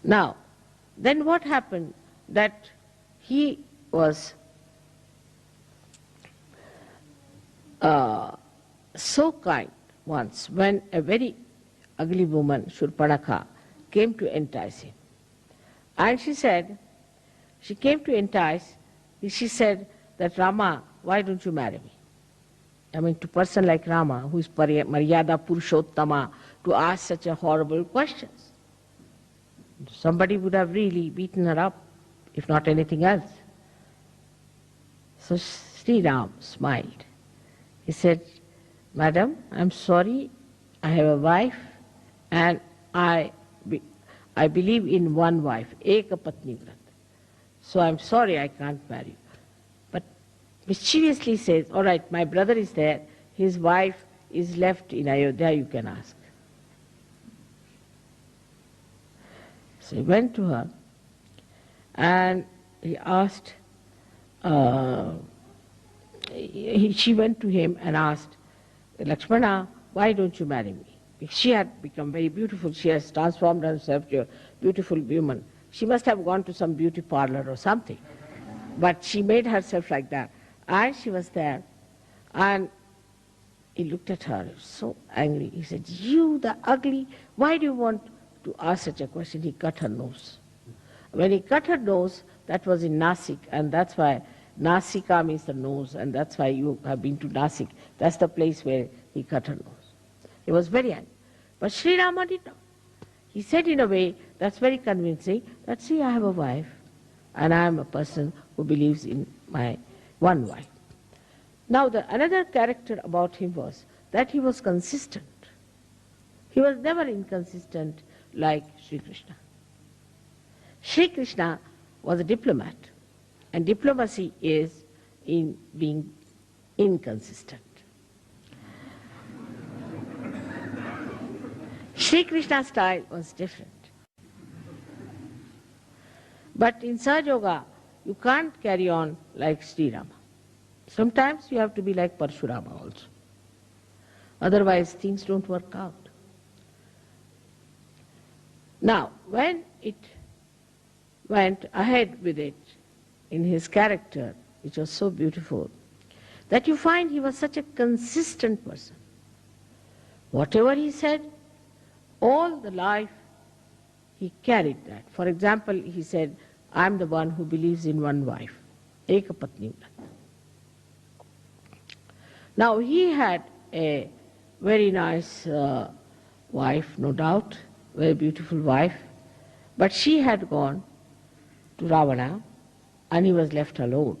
Now, then what happened that he was so kind once when a very ugly woman, Shurpanakha, came to entice him. And she said, she came to entice, she said that, Rama, why don't you marry me? I mean, to a person like Rama, who is Maryada Purushottama, to ask such a horrible questions. Somebody would have really beaten her up, if not anything else. So Sri Ram smiled. He said, Madam, I'm sorry, I have a wife and I believe in one wife, Eka Patni Vrat. So I'm sorry I can't marry you. But mischievously says, all right, my brother is there, his wife is left in Ayodhya, you can ask. So he went to her and he asked, she went to him and asked, Lakshmana, why don't you marry me? Because she had become very beautiful. She has transformed herself to a beautiful woman. She must have gone to some beauty parlor or something. But she made herself like that. And she was there. And he looked at her, so angry. He said, you, the ugly, why do you want to ask such a question? He cut her nose. When he cut her nose, that was in Nasik, and that's why Nasika means the nose, and that's why you have been to Nasik. That's the place where he cut her nose. He was very angry. But Sri Rama did not. He said in a way that's very convincing that, see, I have a wife, and I am a person who believes in my one wife. Now, another character about him was that he was consistent. He was never inconsistent like Sri Krishna. Sri Krishna was a diplomat, and diplomacy is in being inconsistent. Sri Krishna's style was different. But in Sahaja Yoga, you can't carry on like Sri Rama. Sometimes you have to be like Parshurama also. Otherwise, things don't work out. Now, when it went ahead with it in his character, which was so beautiful, that you find he was such a consistent person. Whatever he said, all the life he carried that. For example, he said, I'm the one who believes in one wife, Eka Patni Vrat. Now he had a very nice wife, no doubt, very beautiful wife, but she had gone to Ravana and he was left alone.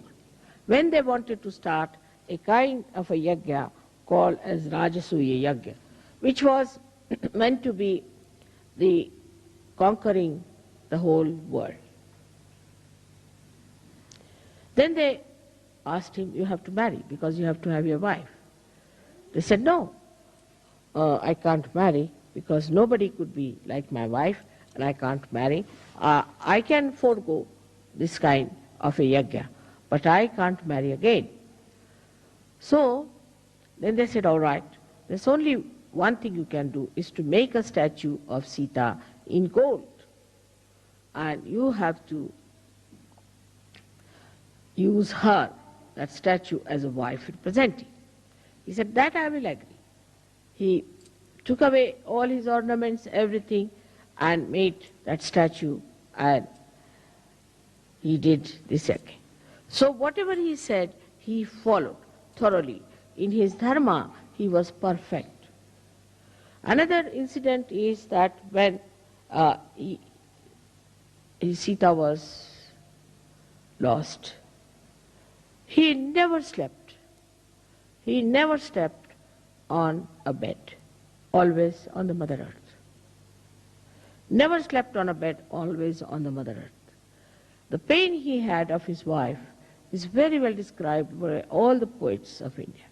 When they wanted to start a kind of a yajna called as Rajasuya Yajna, which was meant to be the conquering the whole world. Then they asked him, you have to marry because you have to have your wife. They said, no, I can't marry because nobody could be like my wife and I can't marry. I can forego this kind of a yajna, but I can't marry again. So then they said, all right, there's only one thing you can do is to make a statue of Sita in gold. And you have to use her, that statue, as a wife representing. He said, that I will agree. He took away all his ornaments, everything, and made that statue, and he did this again. So whatever he said, he followed thoroughly. In his dharma, he was perfect. Another incident is that when Sita was lost, he never slept. He never slept on a bed, always on the Mother Earth. Never slept on a bed, always on the Mother Earth. The pain he had of his wife is very well described by all the poets of India.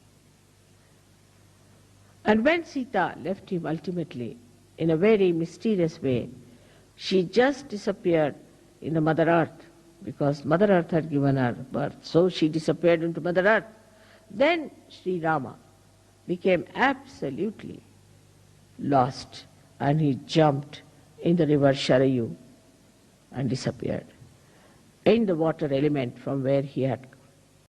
And when Sita left him ultimately, in a very mysterious way, she just disappeared in the Mother Earth, because Mother Earth had given her birth. So she disappeared into Mother Earth. Then Sri Rama became absolutely lost and he jumped in the river Sharayu and disappeared. In the water element from where he had